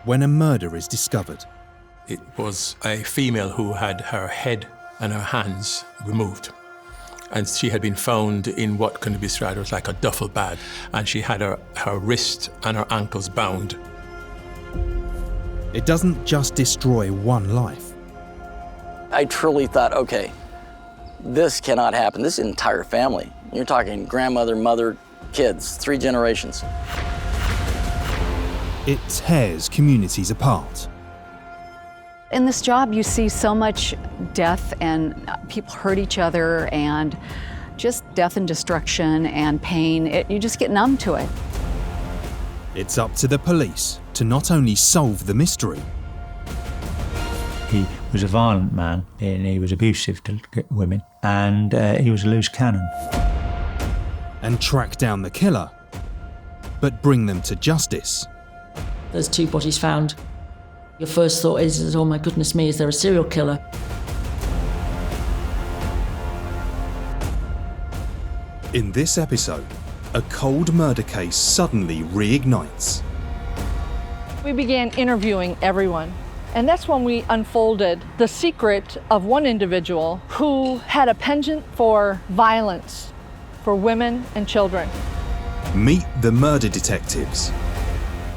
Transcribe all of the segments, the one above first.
when a murder is discovered. It was a female who had her head and her hands removed. And she had been found in what can be described as like a duffel bag. And she had her wrist and her ankles bound. It doesn't just destroy one life. I truly thought, okay, this cannot happen. This entire family. You're talking grandmother, mother, kids, 3 generations. It tears communities apart. In this job, you see so much death, and people hurt each other, and just death and destruction and pain. You just get numb to it. It's up to the police to not only solve the mystery. He was a violent man, and he was abusive to women, and he was a loose cannon. And track down the killer, but bring them to justice. There's 2 bodies found. Your first thought is, oh my goodness me, is there a serial killer? In this episode, a cold murder case suddenly reignites. We began interviewing everyone, and that's when we unfolded the secret of one individual who had a penchant for violence for women and children. Meet the murder detectives.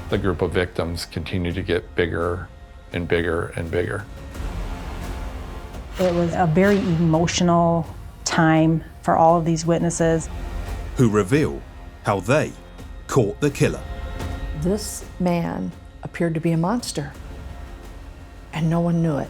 The group of victims continued to get bigger and bigger and bigger. It was a very emotional time for all of these witnesses. Who reveal how they caught the killer. This man appeared to be a monster, and no one knew it.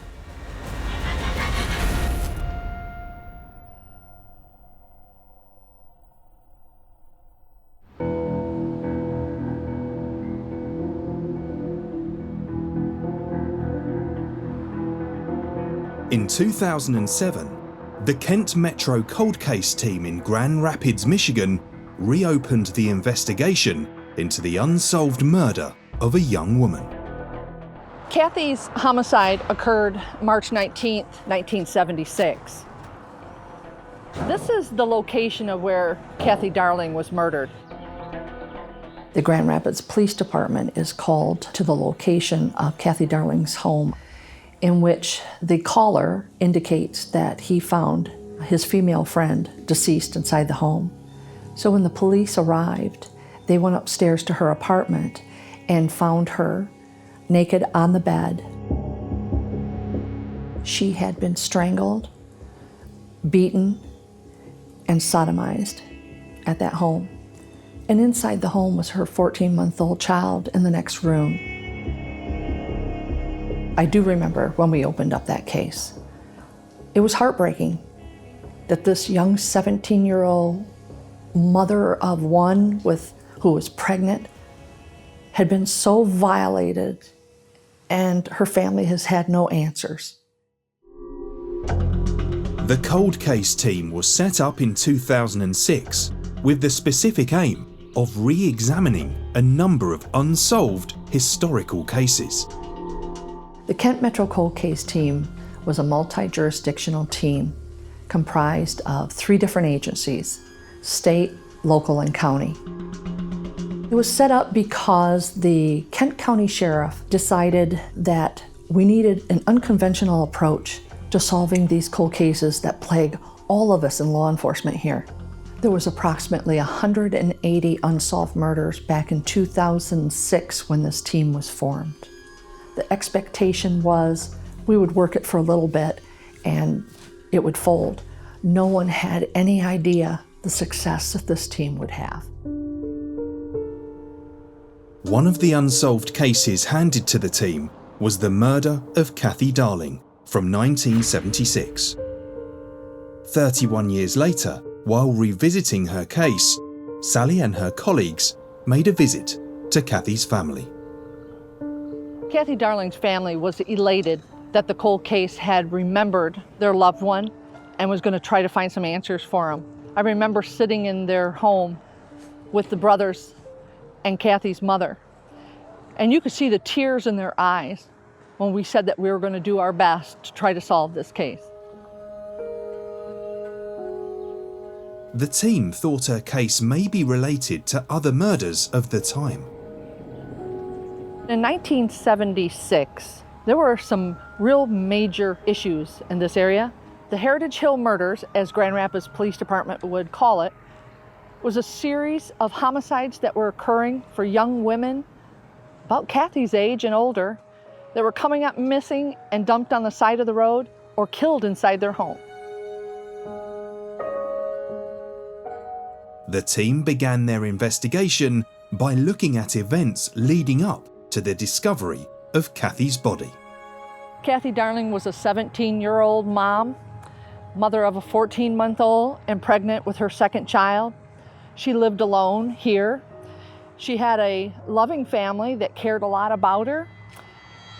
In 2007, the Kent Metro Cold Case team in Grand Rapids, Michigan, reopened the investigation into the unsolved murder of a young woman. Kathy's homicide occurred March 19th, 1976. This is the location of where Kathy Darling was murdered. The Grand Rapids Police Department is called to the location of Kathy Darling's home, in which the caller indicates that he found his female friend deceased inside the home. So when the police arrived, they went upstairs to her apartment and found her naked on the bed. She had been strangled, beaten, and sodomized at that home. And inside the home was her 14-month-old child in the next room. I do remember when we opened up that case. It was heartbreaking that this young 17-year-old mother of one who was pregnant had been so violated, and her family has had no answers. The Cold Case team was set up in 2006 with the specific aim of re-examining a number of unsolved historical cases. The Kent Metro Cold Case team was a multi-jurisdictional team comprised of 3 different agencies: state, local, and county. It was set up because the Kent County Sheriff decided that we needed an unconventional approach to solving these cold cases that plague all of us in law enforcement here. There was approximately 180 unsolved murders back in 2006 when this team was formed. The expectation was we would work it for a little bit and it would fold. No one had any idea the success that this team would have. One of the unsolved cases handed to the team was the murder of Kathy Darling from 1976. 31 years later, while revisiting her case, Sally and her colleagues made a visit to Kathy's family. Kathy Darling's family was elated that the cold case had remembered their loved one and was going to try to find some answers for them. I remember sitting in their home with the brothers and Kathy's mother, and you could see the tears in their eyes when we said that we were going to do our best to try to solve this case. The team thought her case may be related to other murders of the time. In 1976, there were some real major issues in this area. The Heritage Hill murders, as Grand Rapids Police Department would call it, was a series of homicides that were occurring for young women about Kathy's age and older that were coming up missing and dumped on the side of the road or killed inside their home. The team began their investigation by looking at events leading up to the discovery of Kathy's body. Kathy Darling was a 17-year-old mom, mother of a 14-month-old and pregnant with her second child. She lived alone here. She had a loving family that cared a lot about her.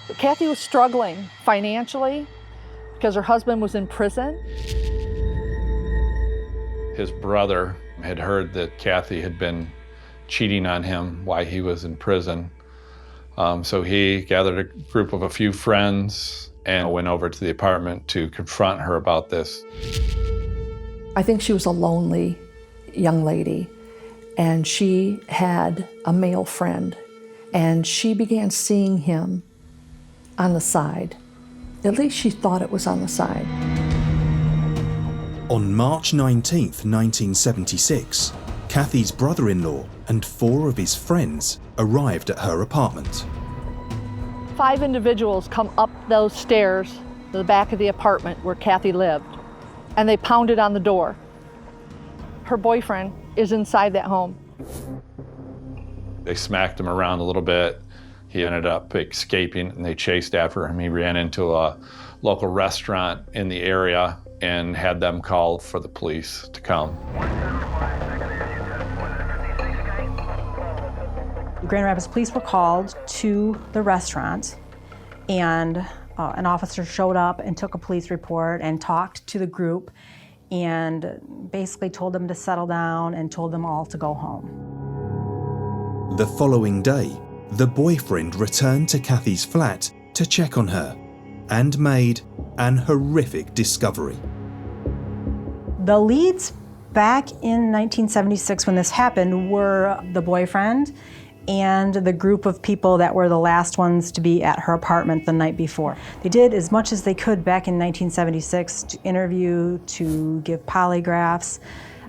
But Kathy was struggling financially because her husband was in prison. His brother had heard that Kathy had been cheating on him while he was in prison. So he gathered a group of a few friends and went over to the apartment to confront her about this. I think she was a lonely young lady, and she had a male friend, and she began seeing him on the side. At least she thought it was on the side. On March 19th, 1976, Kathy's brother-in-law and 4 of his friends arrived at her apartment. 5 individuals come up those stairs to the back of the apartment where Kathy lived, and they pounded on the door. Her boyfriend is inside that home. They smacked him around a little bit. He ended up escaping, and they chased after him. He ran into a local restaurant in the area and had them call for the police to come. Grand Rapids police were called to the restaurant, and an officer showed up and took a police report and talked to the group and basically told them to settle down and told them all to go home. The following day, the boyfriend returned to Kathy's flat to check on her and made an horrific discovery. The leads back in 1976 when this happened were the boyfriend and the group of people that were the last ones to be at her apartment the night before. They did as much as they could back in 1976 to interview, to give polygraphs.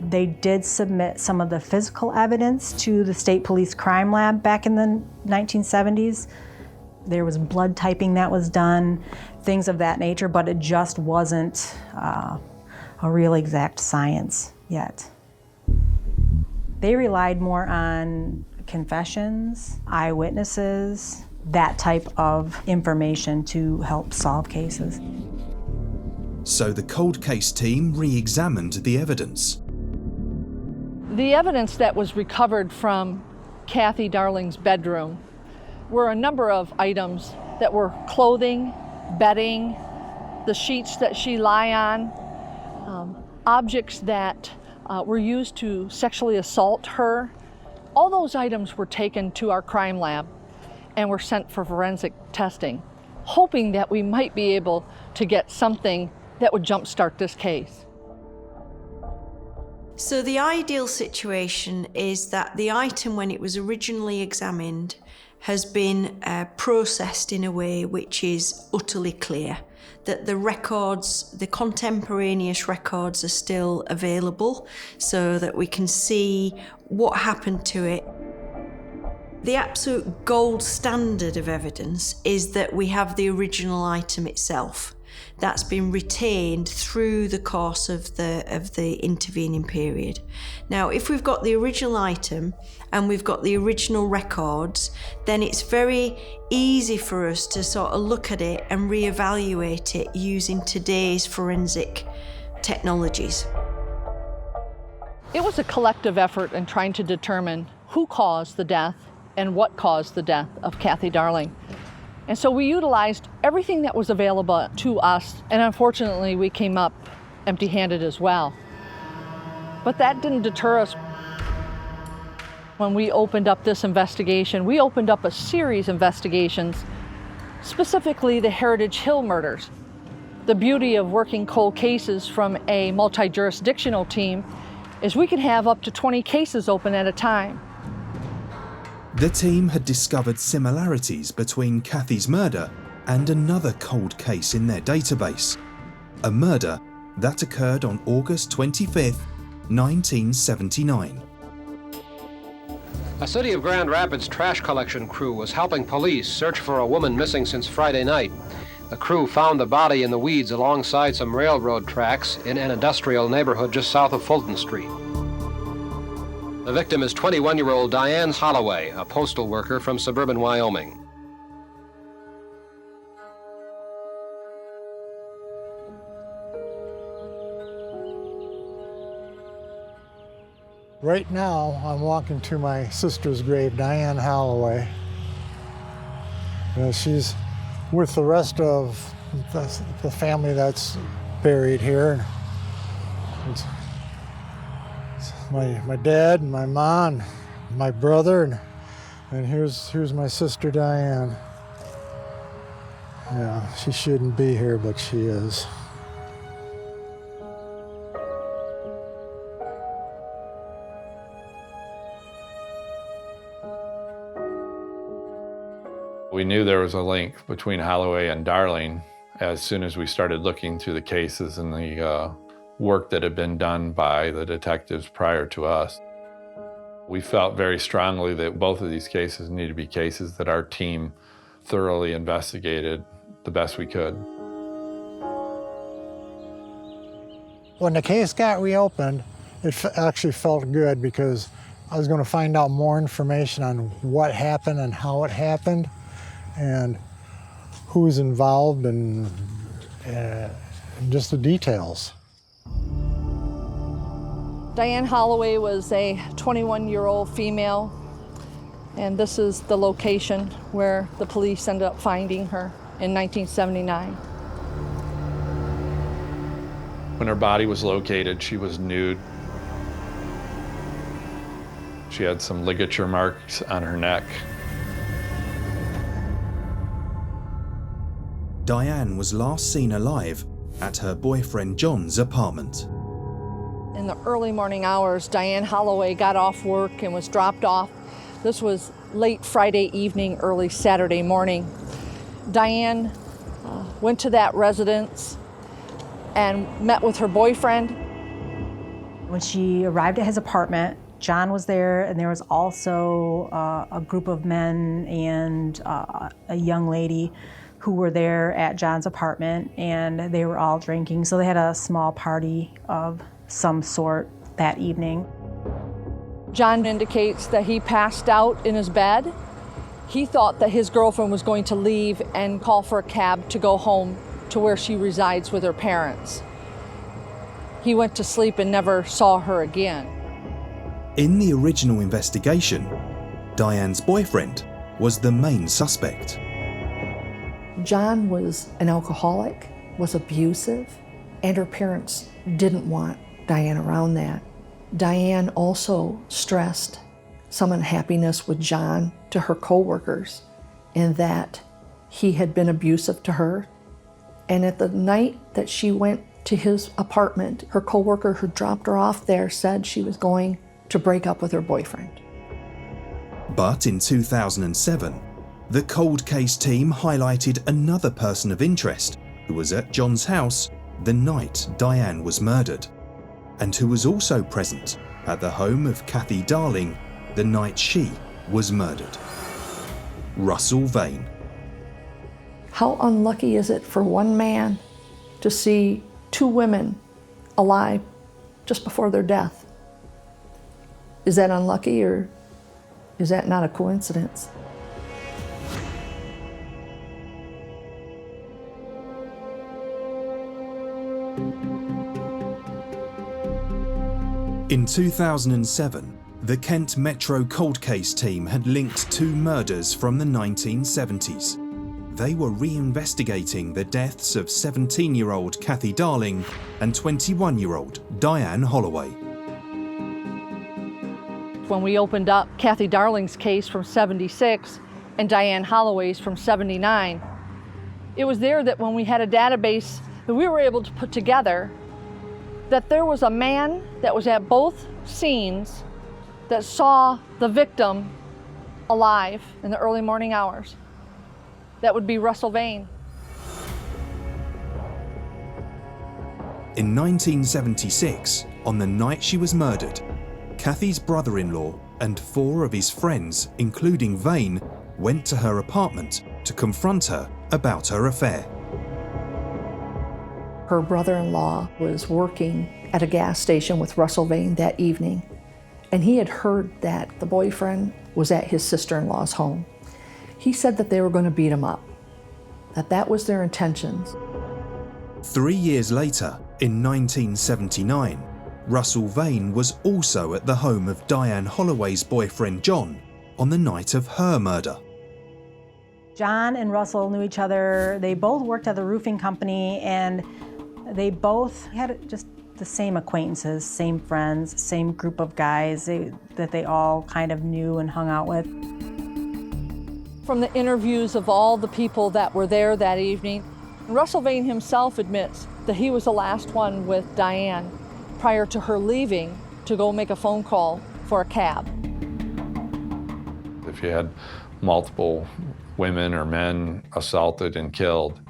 They did submit some of the physical evidence to the State Police Crime Lab back in the 1970s. There was blood typing that was done, things of that nature, but it just wasn't a real exact science yet. They relied more on confessions, eyewitnesses, that type of information to help solve cases. So the cold case team re-examined the evidence. The evidence that was recovered from Kathy Darling's bedroom were a number of items that were clothing, bedding, the sheets that she lay on, objects that were used to sexually assault her. All those items were taken to our crime lab and were sent for forensic testing, hoping that we might be able to get something that would jumpstart this case. So the ideal situation is that the item, when it was originally examined, has been processed in a way which is utterly clear, that the records, the contemporaneous records, are still available so that we can see what happened to it. The absolute gold standard of evidence is that we have the original item itself. That's been retained through the course of the intervening period. Now, if we've got the original item and we've got the original records, then it's very easy for us to sort of look at it and reevaluate it using today's forensic technologies. It was a collective effort in trying to determine who caused the death and what caused the death of Kathy Darling. And so we utilized everything that was available to us, and unfortunately we came up empty-handed as well. But that didn't deter us. When we opened up this investigation, we opened up a series of investigations, specifically the Heritage Hill murders. The beauty of working cold cases from a multi-jurisdictional team is we can have up to 20 cases open at a time. The team had discovered similarities between Kathy's murder and another cold case in their database, a murder that occurred on August 25th, 1979. A City of Grand Rapids trash collection crew was helping police search for a woman missing since Friday night. The crew found the body in the weeds alongside some railroad tracks in an industrial neighborhood just south of Fulton Street. The victim is 21-year-old Diane Holloway, a postal worker from suburban Wyoming. Right now, I'm walking to my sister's grave, Diane Holloway. She's with the rest of the family that's buried here. It's my dad and my mom, and my brother, and here's my sister Diane. Yeah, she shouldn't be here, but she is. We knew there was a link between Holloway and Darling as soon as we started looking through the cases and the work that had been done by the detectives prior to us. We felt very strongly that both of these cases need to be cases that our team thoroughly investigated the best we could. When the case got reopened, it actually felt good because I was going to find out more information on what happened and how it happened and who was involved and just the details. Diane Holloway was a 21-year-old female, and this is the location where the police ended up finding her in 1979. When her body was located, she was nude. She had some ligature marks on her neck. Diane was last seen alive at her boyfriend John's apartment. In the early morning hours, Diane Holloway got off work and was dropped off. This was late Friday evening, early Saturday morning. Diane went to that residence and met with her boyfriend. When she arrived at his apartment, John was there, and there was also a group of men and a young lady who were there at John's apartment, and they were all drinking. So they had a small party of some sort that evening. John indicates that he passed out in his bed. He thought that his girlfriend was going to leave and call for a cab to go home to where she resides with her parents. He went to sleep and never saw her again. In the original investigation, Diane's boyfriend was the main suspect. John was an alcoholic, was abusive, and her parents didn't want Diane around that. Diane also stressed some unhappiness with John to her co-workers, and that he had been abusive to her. And at the night that she went to his apartment, her co-worker who dropped her off there said she was going to break up with her boyfriend. But in 2007, the cold case team highlighted another person of interest who was at John's house the night Diane was murdered, and who was also present at the home of Kathy Darling the night she was murdered. Russell Vane. How unlucky is it for one man to see two women alive just before their death? Is that unlucky, or is that not a coincidence? In 2007, the Kent Metro cold case team had linked two murders from the 1970s. They were reinvestigating the deaths of 17-year-old Kathy Darling and 21-year-old Diane Holloway. When we opened up Kathy Darling's case from 76 and Diane Holloway's from 79, it was there that when we had a database that we were able to put together, that there was a man that was at both scenes that saw the victim alive in the early morning hours. That would be Russell Vane. In 1976, on the night she was murdered, Kathy's brother-in-law and 4 of his friends, including Vane, went to her apartment to confront her about her affair. Her brother-in-law was working at a gas station with Russell Vane that evening, and he had heard that the boyfriend was at his sister-in-law's home. He said that they were going to beat him up, that was their intentions. 3 years later, in 1979, Russell Vane was also at the home of Diane Holloway's boyfriend John on the night of her murder. John and Russell knew each other. They both worked at the roofing company, and they both had just the same acquaintances, same friends, same group of guys that they all kind of knew and hung out with. From the interviews of all the people that were there that evening, Russell Vane himself admits that he was the last one with Diane prior to her leaving to go make a phone call for a cab. If you had multiple women or men assaulted and killed,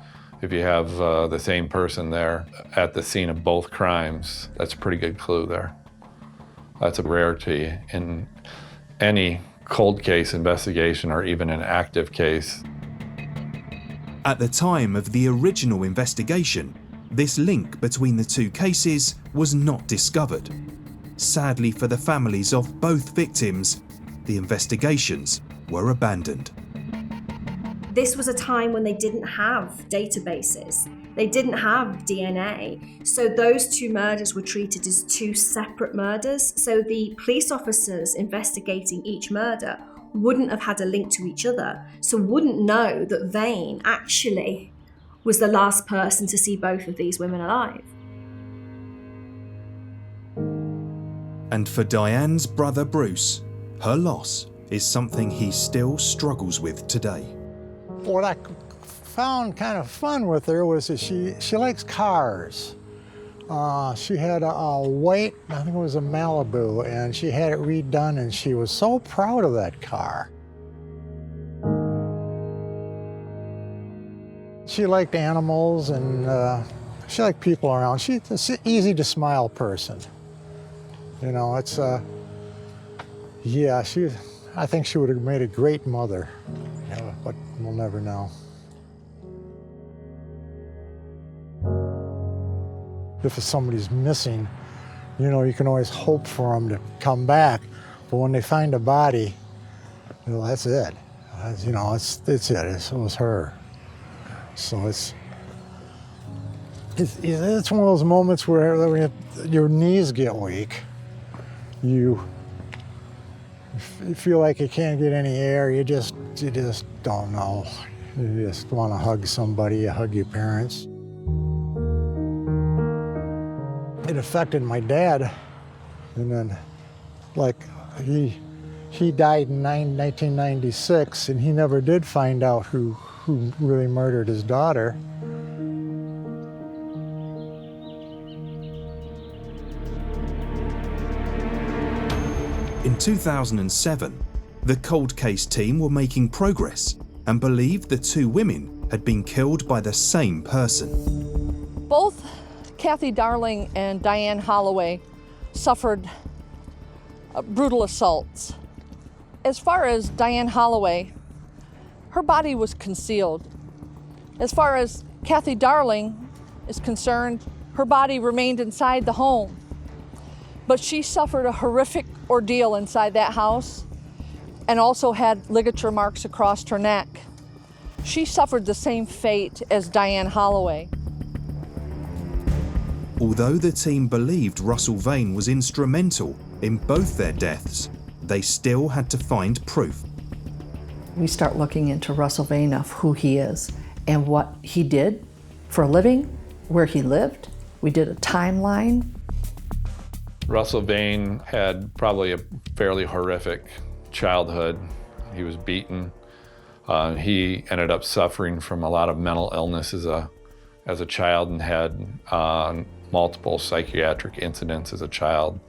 if you have the same person there at the scene of both crimes, that's a pretty good clue there. That's a rarity in any cold case investigation or even an active case. At the time of the original investigation, this link between the 2 cases was not discovered. Sadly for the families of both victims, the investigations were abandoned. This was a time when they didn't have databases. They didn't have DNA. So those 2 murders were treated as 2 separate murders. So the police officers investigating each murder wouldn't have had a link to each other, so wouldn't know that Vane actually was the last person to see both of these women alive. And for Diane's brother Bruce, her loss is something he still struggles with today. What I found kind of fun with her was that she likes cars. She had a white, I think it was a Malibu, and she had it redone, and she was so proud of that car. She liked animals, and she liked people around. She's an easy to smile person. You know, it's, yeah, I think she would have made a great mother, you know, but we'll never know. If somebody's missing, you know, you can always hope for them to come back. But when they find a body, you know, that's it. You know, it's it. It was her. So it's one of those moments where your knees get weak. You feel like you can't get any air. You just don't know. You just want to hug somebody. You hug your parents. It affected my dad, and then, like, he died in 1996, and he never did find out who really murdered his daughter. In 2007, the cold case team were making progress and believed the 2 women had been killed by the same person. Both Kathy Darling and Diane Holloway suffered brutal assaults. As far as Diane Holloway, her body was concealed. As far as Kathy Darling is concerned, her body remained inside the home. But she suffered a horrific ordeal inside that house and also had ligature marks across her neck. She suffered the same fate as Diane Holloway. Although the team believed Russell Vane was instrumental in both their deaths, they still had to find proof. We start looking into Russell Vane of who he is and what he did for a living, where he lived. We did a timeline. Russell Vane had probably a fairly horrific childhood. He was beaten. He ended up suffering from a lot of mental illness as a child and had multiple psychiatric incidents as a child.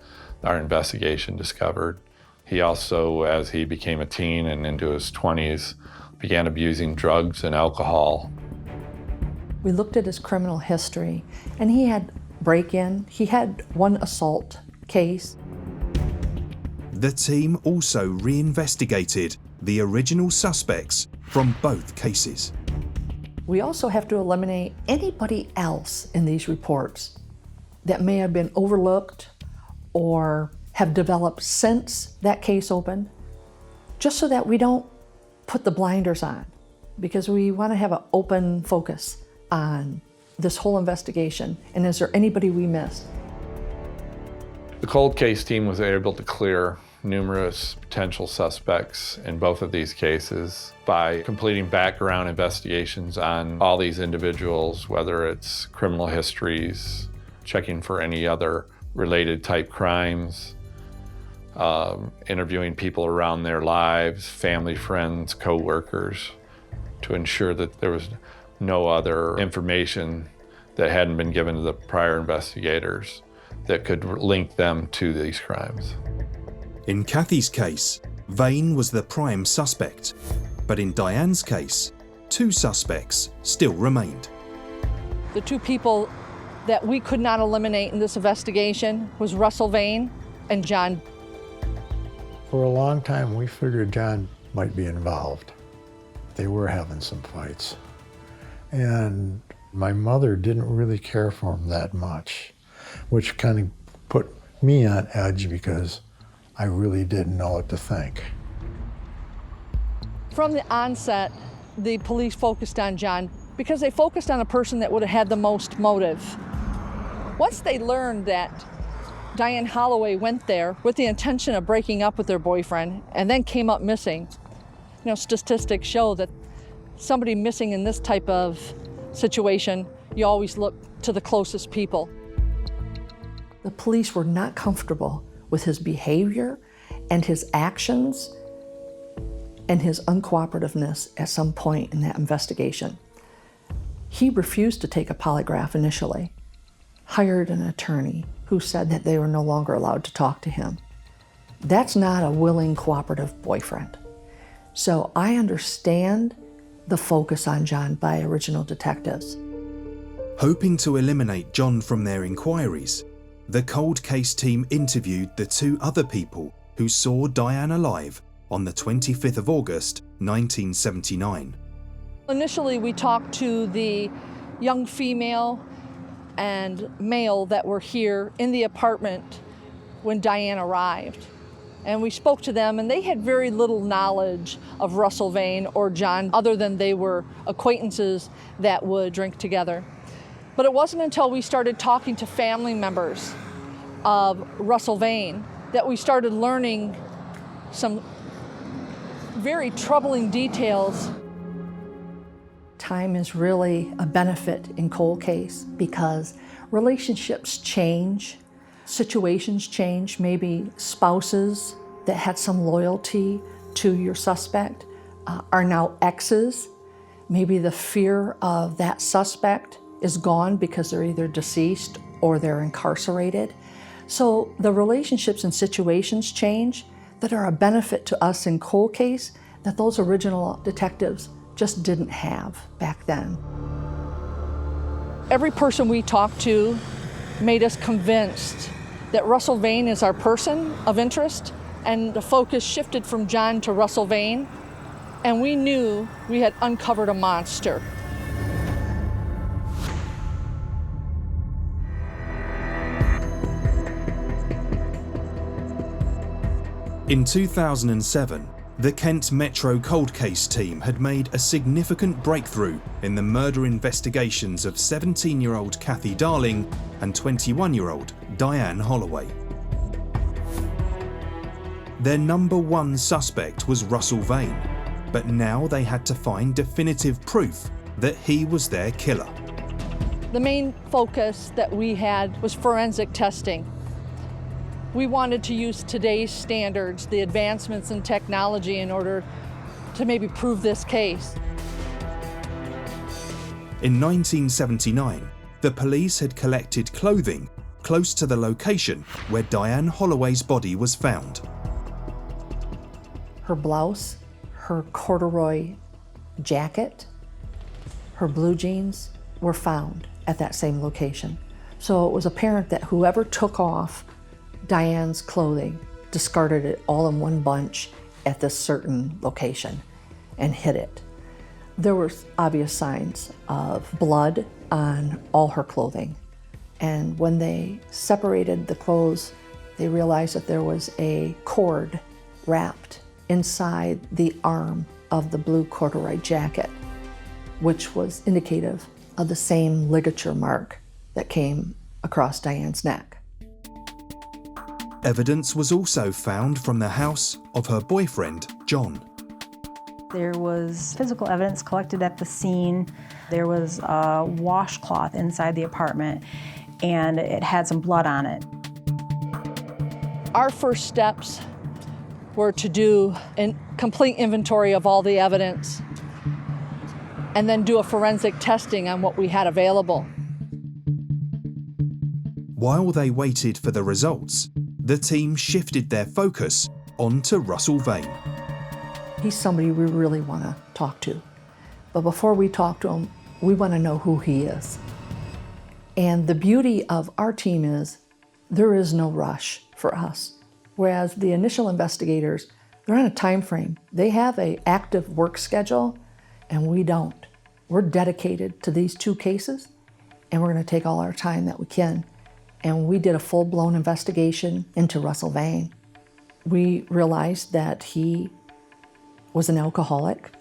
Our investigation discovered. He also, as he became a teen and into his 20s, began abusing drugs and alcohol. We looked at his criminal history, and he had break-in, he had one assault case. The team also re-investigated the original suspects from both cases. We also have to eliminate anybody else in these reports that may have been overlooked or have developed since that case opened, just so that we don't put the blinders on, because we want to have an open focus on this whole investigation, and is there anybody we missed? The cold case team was able to clear numerous potential suspects in both of these cases by completing background investigations on all these individuals, whether it's criminal histories, checking for any other related type crimes, interviewing people around their lives, family, friends, co-workers, to ensure that there was no other information that hadn't been given to the prior investigators that could link them to these crimes. In Kathy's case, Vane was the prime suspect, but in Diane's case, two suspects still remained. The two people that we could not eliminate in this investigation was Russell Vane and John. For a long time, we figured John might be involved. They were having some fights. And my mother didn't really care for him that much, which kind of put me on edge because I really didn't know what to think. From the onset, the police focused on John because they focused on a person that would have had the most motive. Once they learned that Diane Holloway went there with the intention of breaking up with their boyfriend and then came up missing, statistics show that somebody missing in this type of situation, you always look to the closest people. The police were not comfortable with his behavior and his actions and his uncooperativeness at some point in that investigation. He refused to take a polygraph initially, hired an attorney who said that they were no longer allowed to talk to him. That's not a willing, cooperative boyfriend. So I understand the focus on John by original detectives. Hoping to eliminate John from their inquiries, the cold case team interviewed the two other people who saw Diane alive on the 25th of August, 1979. Initially, we talked to the young female and male that were here in the apartment when Diane arrived. And we spoke to them, and they had very little knowledge of Russell Vane or John, other than they were acquaintances that would drink together. But it wasn't until we started talking to family members of Russell Vane that we started learning some very troubling details. Time is really a benefit in cold case because relationships change, situations change. Maybe spouses that had some loyalty to your suspect are now exes. Maybe the fear of that suspect is gone because they're either deceased or they're incarcerated. So the relationships and situations change that are a benefit to us in cold case that those original detectives just didn't have back then. Every person we talked to made us convinced that Russell Vane is our person of interest, and the focus shifted from John to Russell Vane, and we knew we had uncovered a monster. In 2007, the Kent Metro Cold Case team had made a significant breakthrough in the murder investigations of 17-year-old Kathy Darling and 21-year-old Diane Holloway. Their number one suspect was Russell Vane, but now they had to find definitive proof that he was their killer. The main focus that we had was forensic testing. We wanted to use today's standards, the advancements in technology, in order to maybe prove this case. In 1979, the police had collected clothing close to the location where Diane Holloway's body was found. her blouse, her corduroy jacket, her blue jeans were found at that same location. So it was apparent that whoever took off Diane's clothing discarded it all in one bunch at this certain location and hid it. There were obvious signs of blood on all her clothing. And when they separated the clothes, they realized that there was a cord wrapped inside the arm of the blue corduroy jacket, which was indicative of the same ligature mark that came across Diane's neck. Evidence was also found from the house of her boyfriend, John. There was physical evidence collected at the scene. There was a washcloth inside the apartment, and it had some blood on it. Our first steps were to do a complete inventory of all the evidence and then do a forensic testing on what we had available. While they waited for the results, the team shifted their focus onto Russell Vane. He's somebody we really want to talk to. But before we talk to him, we want to know who he is. And the beauty of our team is there is no rush for us. Whereas the initial investigators, they're on a time frame. They have an active work schedule, and we don't. We're dedicated to these two cases, and we're going to take all our time that we can. And we did a full-blown investigation into Russell Vane. We realized that he was an alcoholic,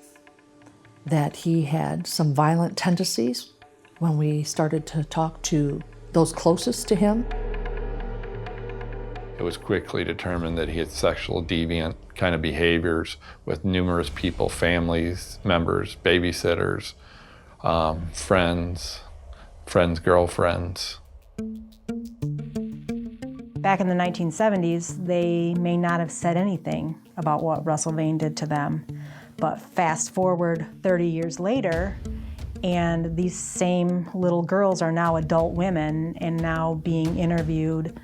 that he had some violent tendencies when we started to talk to those closest to him. It was quickly determined that he had sexual deviant kind of behaviors with numerous people, families, members, babysitters, friends, girlfriends. Back in the 1970s, they may not have said anything about what Russell Vane did to them. But fast forward 30 years later, and these same little girls are now adult women and now being interviewed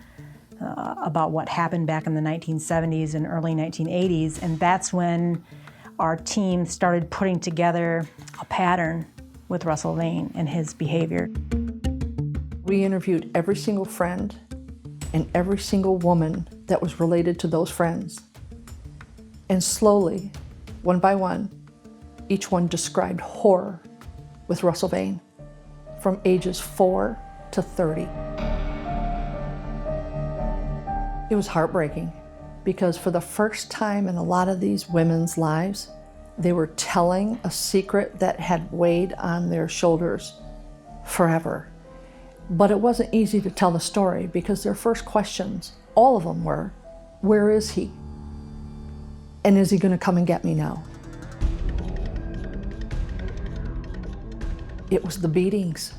about what happened back in the 1970s and early 1980s. And that's when our team started putting together a pattern with Russell Vane and his behavior. We interviewed every single friend and every single woman that was related to those friends. And slowly, one by one, each one described horror with Russell Vane from ages 4 to 30. It was heartbreaking because for the first time in a lot of these women's lives, they were telling a secret that had weighed on their shoulders forever. But it wasn't easy to tell the story because their first questions, all of them were, where is he? And is he going to come and get me now? It was the beatings.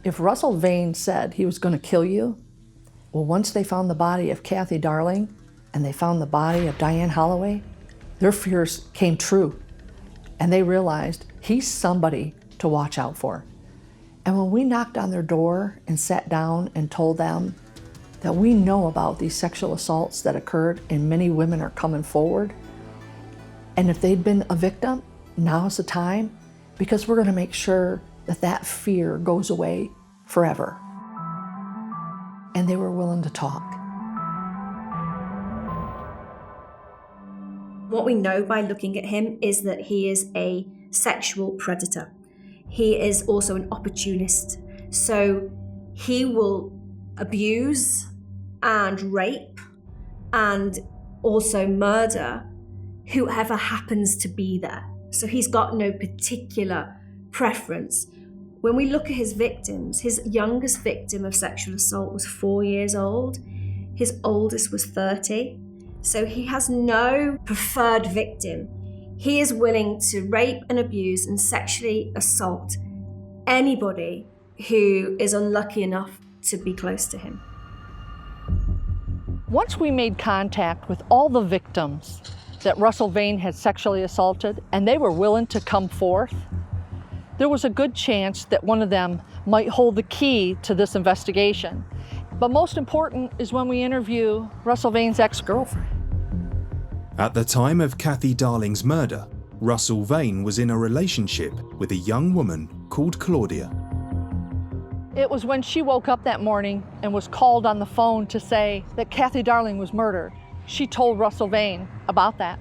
If Russell Vane said he was going to kill you, well, once they found the body of Kathy Darling and they found the body of Diane Holloway, their fears came true. And they realized he's somebody to watch out for. And when we knocked on their door and sat down and told them that we know about these sexual assaults that occurred and many women are coming forward, and if they'd been a victim, now's the time, because we're going to make sure that that fear goes away forever. And they were willing to talk. What we know by looking at him is that he is a sexual predator. He is also an opportunist. So he will abuse and rape and also murder whoever happens to be there. So he's got no particular preference. When we look at his victims, his youngest victim of sexual assault was 4 years old. His oldest was 30. So he has no preferred victim. He is willing to rape and abuse and sexually assault anybody who is unlucky enough to be close to him. Once we made contact with all the victims that Russell Vane had sexually assaulted and they were willing to come forth, there was a good chance that one of them might hold the key to this investigation. But most important is when we interview Russell Vane's ex-girlfriend. At the time of Kathy Darling's murder, Russell Vane was in a relationship with a young woman called Claudia. It was when she woke up that morning and was called on the phone to say that Kathy Darling was murdered. She told Russell Vane about that.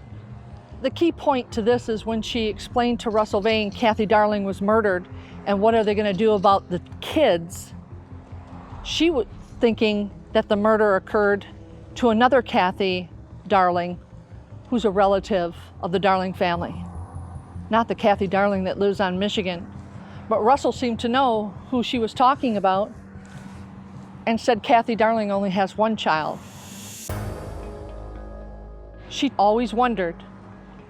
The key point to this is when she explained to Russell Vane Kathy Darling was murdered and what are they going to do about the kids, she was thinking that the murder occurred to another Kathy Darling who's a relative of the Darling family, not the Kathy Darling that lives on Michigan. But Russell seemed to know who she was talking about and said Kathy Darling only has one child. She always wondered,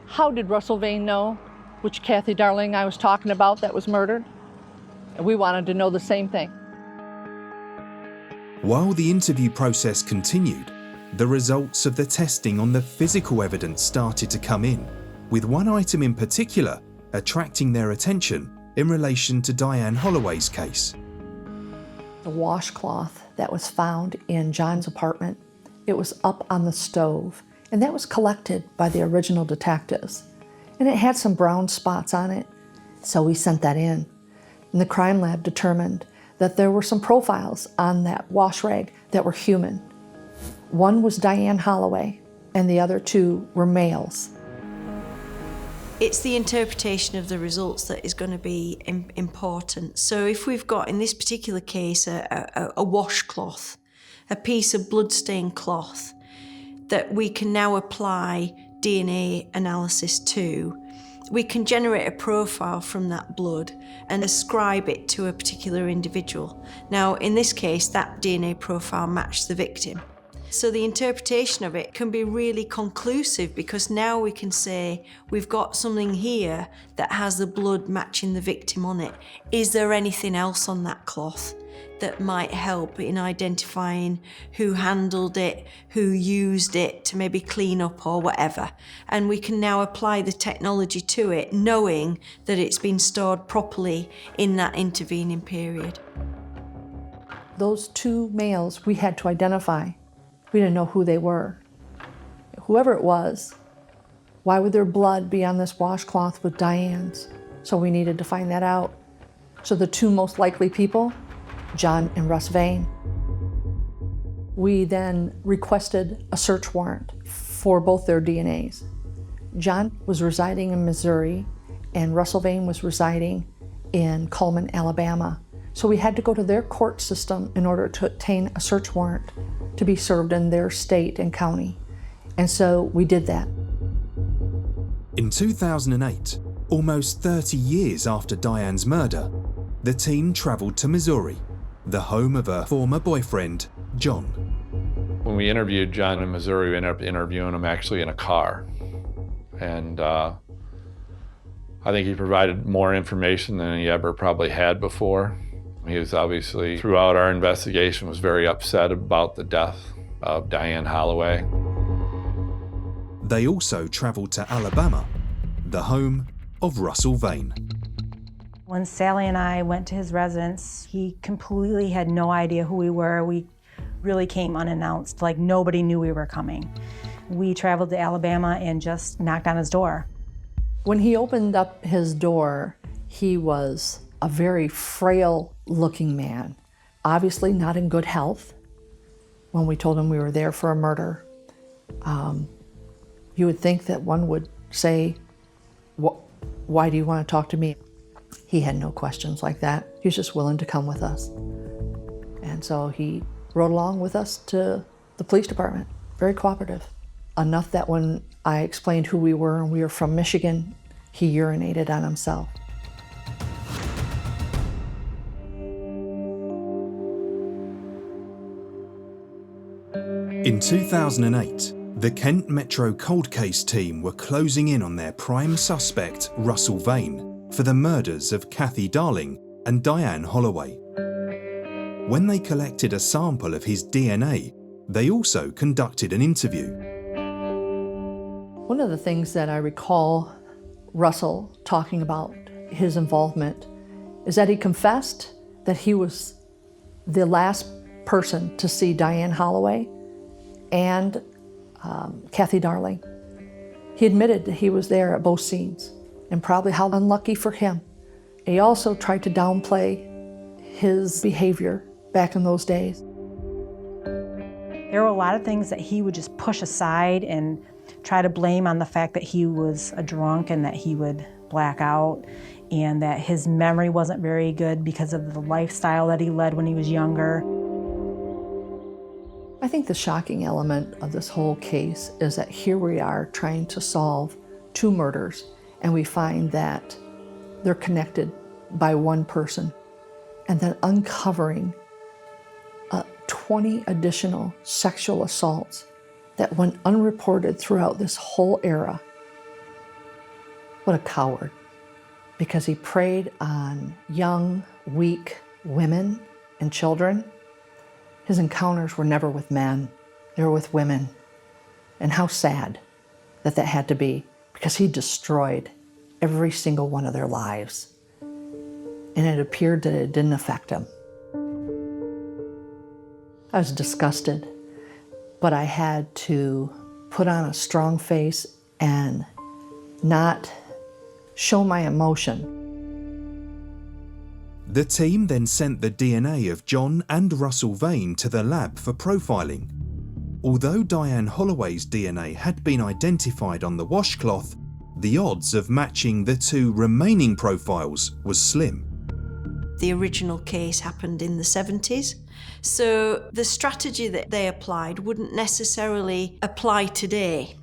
how did Russell Vane know which Kathy Darling I was talking about that was murdered? And we wanted to know the same thing. While the interview process continued, the results of the testing on the physical evidence started to come in, with one item in particular attracting their attention in relation to Diane Holloway's case. The washcloth that was found in John's apartment, it was up on the stove, and that was collected by the original detectives. And it had some brown spots on it, so we sent that in. And the crime lab determined that there were some profiles on that wash rag that were human. One was Diane Holloway, and the other two were males. It's the interpretation of the results that is going to be important. So if we've got, in this particular case, a washcloth, a piece of bloodstained cloth that we can now apply DNA analysis to, we can generate a profile from that blood and ascribe it to a particular individual. Now, in this case, that DNA profile matched the victim. So the interpretation of it can be really conclusive because now we can say we've got something here that has the blood matching the victim on it. Is there anything else on that cloth that might help in identifying who handled it, who used it to maybe clean up or whatever? And we can now apply the technology to it, knowing that it's been stored properly in that intervening period. Those two males we had to identify. We didn't know who they were. Whoever it was, why would their blood be on this washcloth with Diane's? So we needed to find that out. So the two most likely people, John and Russ Vane. We then requested a search warrant for both their DNAs. John was residing in Missouri and Russell Vane was residing in Cullman, Alabama. So we had to go to their court system in order to obtain a search warrant to be served in their state and county. And so we did that. In 2008, almost 30 years after Diane's murder, the team travelled to Missouri, the home of her former boyfriend, John. When we interviewed John in Missouri, we ended up interviewing him actually in a car. And I think he provided more information than he ever probably had before. He was obviously, throughout our investigation, was very upset about the death of Diane Holloway. They also travelled to Alabama, the home of Russell Vane. When Sally and I went to his residence, he completely had no idea who we were. We really came unannounced, like nobody knew we were coming. We traveled to Alabama and just knocked on his door. When he opened up his door, he was a very frail-looking man, obviously not in good health. When we told him we were there for a murder, you would think that one would say, why do you want to talk to me? He had no questions like that. He was just willing to come with us. And so he rode along with us to the police department, very cooperative. Enough that when I explained who we were and we were from Michigan, he urinated on himself. In 2008, the Kent Metro Cold Case team were closing in on their prime suspect, Russell Vane, for the murders of Kathy Darling and Diane Holloway. When they collected a sample of his DNA, they also conducted an interview. One of the things that I recall Russell talking about his involvement is that he confessed that he was the last person to see Diane Holloway and Kathy Darling. He admitted that he was there at both scenes, and probably how unlucky for him. He also tried to downplay his behavior back in those days. There were a lot of things that he would just push aside and try to blame on the fact that he was a drunk and that he would black out and that his memory wasn't very good because of the lifestyle that he led when he was younger. I think the shocking element of this whole case is that here we are trying to solve 2 murders, and we find that they're connected by one person, and then uncovering 20 additional sexual assaults that went unreported throughout this whole era. What a coward, because he preyed on young, weak women and children. His encounters were never with men, they were with women. And how sad that that had to be, because he destroyed every single one of their lives. And it appeared that it didn't affect him. I was disgusted, but I had to put on a strong face and not show my emotion. The team then sent the DNA of John and Russell Vane to the lab for profiling. Although Diane Holloway's DNA had been identified on the washcloth, the odds of matching the 2 remaining profiles was slim. The original case happened in the 70s, so the strategy that they applied wouldn't necessarily apply today,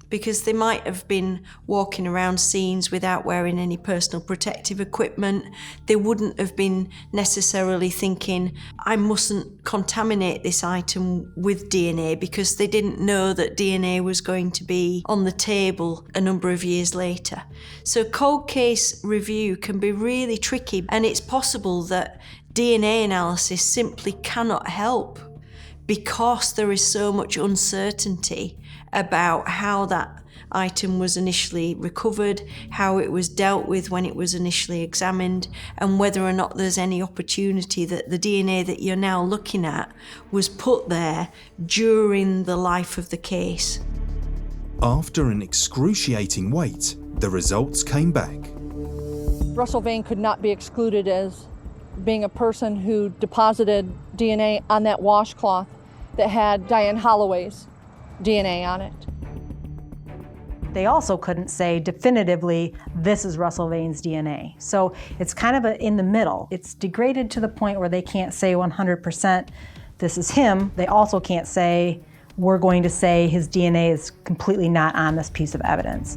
because they might have been walking around scenes without wearing any personal protective equipment. They wouldn't have been necessarily thinking, I mustn't contaminate this item with DNA, because they didn't know that DNA was going to be on the table a number of years later. So cold case review can be really tricky, and it's possible that DNA analysis simply cannot help because there is so much uncertainty about how that item was initially recovered, how it was dealt with when it was initially examined, and whether or not there's any opportunity that the DNA that you're now looking at was put there during the life of the case. After an excruciating wait, the results came back. Russell Vane could not be excluded as being a person who deposited DNA on that washcloth that had Diane Holloway's DNA on it. They also couldn't say definitively, this is Russell Vane's DNA. So it's kind of in the middle. It's degraded to the point where they can't say 100% this is him. They also can't say, we're going to say his DNA is completely not on this piece of evidence.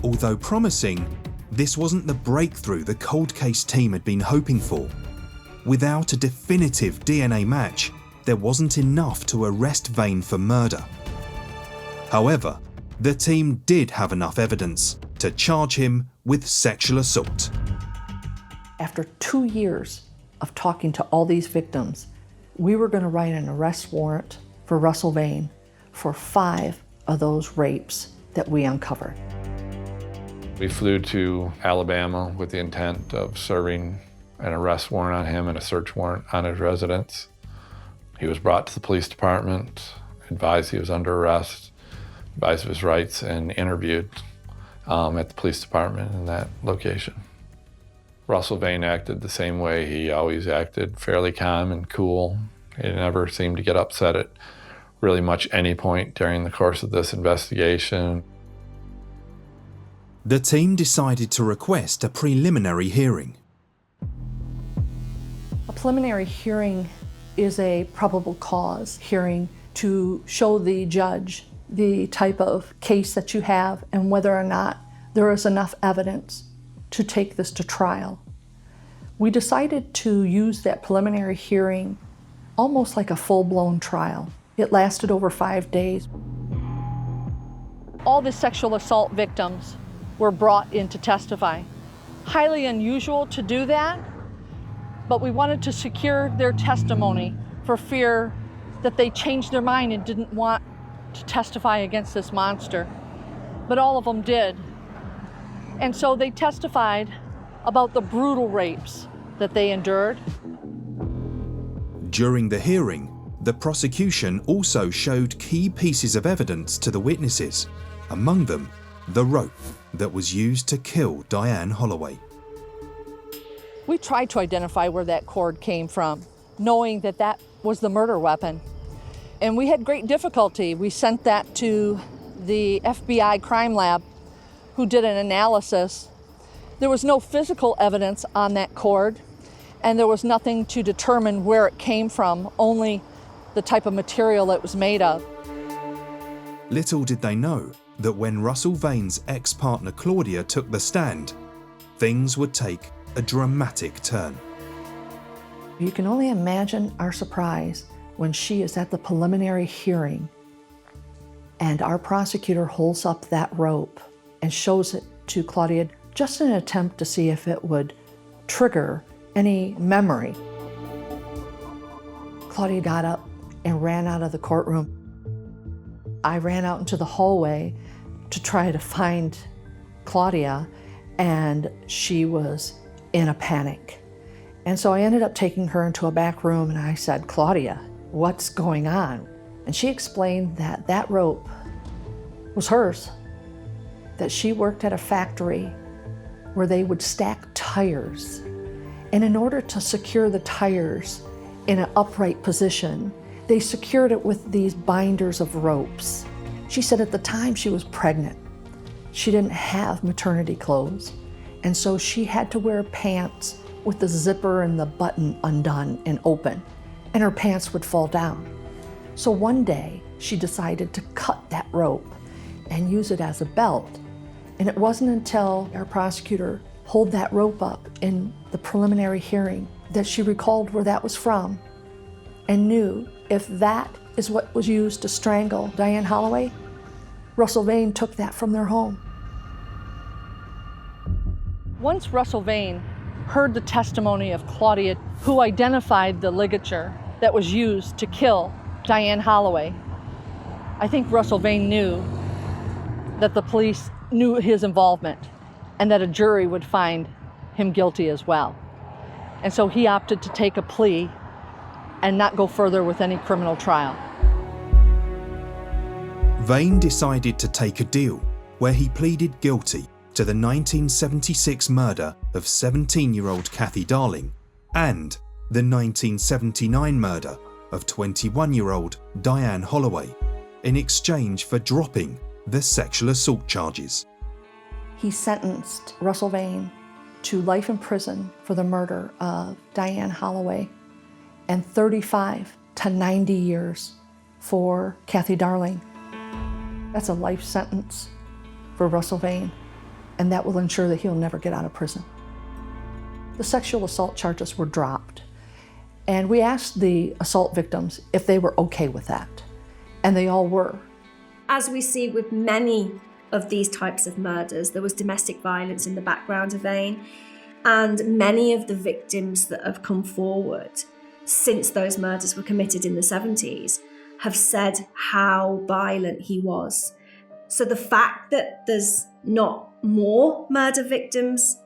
Although promising, this wasn't the breakthrough the cold case team had been hoping for. Without a definitive DNA match, there wasn't enough to arrest Vane for murder. However, the team did have enough evidence to charge him with sexual assault. After 2 years of talking to all these victims, we were going to write an arrest warrant for Russell Vane for 5 of those rapes that we uncovered. We flew to Alabama with the intent of serving an arrest warrant on him and a search warrant on his residence. He was brought to the police department, advised he was under arrest, advised of his rights, and interviewed at the police department in that location. Russell Vane acted the same way he always acted, fairly calm and cool. He never seemed to get upset at really much any point during the course of this investigation. The team decided to request a preliminary hearing. A preliminary hearing is a probable cause hearing to show the judge the type of case that you have and whether or not there is enough evidence to take this to trial. We decided to use that preliminary hearing almost like a full-blown trial. It lasted over 5 days. All the sexual assault victims were brought in to testify. Highly unusual to do that, but we wanted to secure their testimony for fear that they changed their mind and didn't want to testify against this monster. But all of them did. And so they testified about the brutal rapes that they endured. During the hearing, the prosecution also showed key pieces of evidence to the witnesses, among them the rope that was used to kill Diane Holloway. We tried to identify where that cord came from, knowing that that was the murder weapon. And we had great difficulty. We sent that to the FBI crime lab, who did an analysis. There was no physical evidence on that cord, and there was nothing to determine where it came from, only the type of material it was made of. Little did they know that when Russell Vane's ex-partner Claudia took the stand, things would take a dramatic turn. You can only imagine our surprise when she is at the preliminary hearing and our prosecutor holds up that rope and shows it to Claudia just in an attempt to see if it would trigger any memory. Claudia got up and ran out of the courtroom. I ran out into the hallway to try to find Claudia, and she was in a panic. And so I ended up taking her into a back room and I said, "Claudia, what's going on?" And she explained that that rope was hers, that she worked at a factory where they would stack tires. And in order to secure the tires in an upright position, they secured it with these binders of ropes. She said at the time she was pregnant. She didn't have maternity clothes, and so she had to wear pants with the zipper and the button undone and open, and her pants would fall down. So one day she decided to cut that rope and use it as a belt. And it wasn't until our prosecutor held that rope up in the preliminary hearing that she recalled where that was from and knew if that is what was used to strangle Diane Holloway, Russell Vane took that from their home. Once Russell Vane heard the testimony of Claudia, who identified the ligature that was used to kill Diane Holloway, I think Russell Vane knew that the police knew his involvement and that a jury would find him guilty as well. And so he opted to take a plea and not go further with any criminal trial. Vane decided to take a deal where he pleaded guilty to the 1976 murder of 17-year-old Kathy Darling and the 1979 murder of 21-year-old Diane Holloway in exchange for dropping the sexual assault charges. He sentenced Russell Vane to life in prison for the murder of Diane Holloway and 35 to 90 years for Kathy Darling. That's a life sentence for Russell Vane, and that will ensure that he'll never get out of prison. The sexual assault charges were dropped, and we asked the assault victims if they were okay with that, and they all were. As we see with many of these types of murders, there was domestic violence in the background of Vane, and many of the victims that have come forward since those murders were committed in the 70s have said how violent he was. So the fact that there's not more murder victims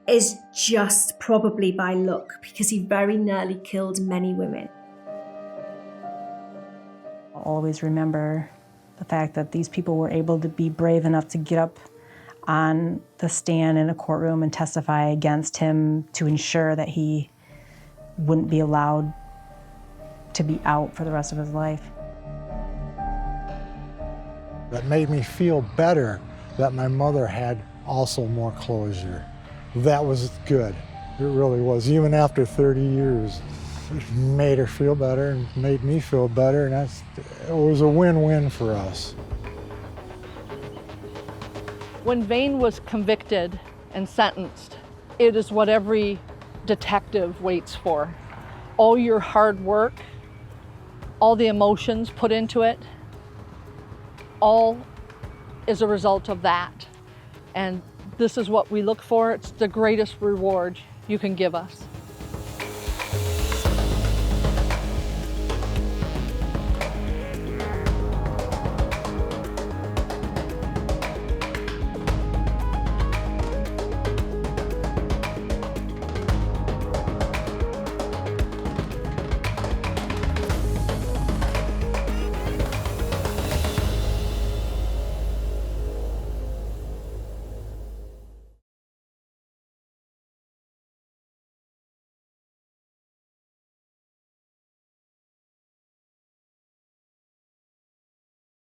is just probably by luck, because he very nearly killed many women. I'll always remember the fact that these people were able to be brave enough to get up on the stand in a courtroom and testify against him to ensure that he wouldn't be allowed to be out for the rest of his life. That made me feel better that my mother had also more closure. That was good. It really was. Even after 30 years, it made her feel better and made me feel better, and it was a win-win for us. When Vane was convicted and sentenced, it is what every detective waits for. All your hard work, all the emotions put into it, all is a result of that. And this is what we look for. It's the greatest reward you can give us.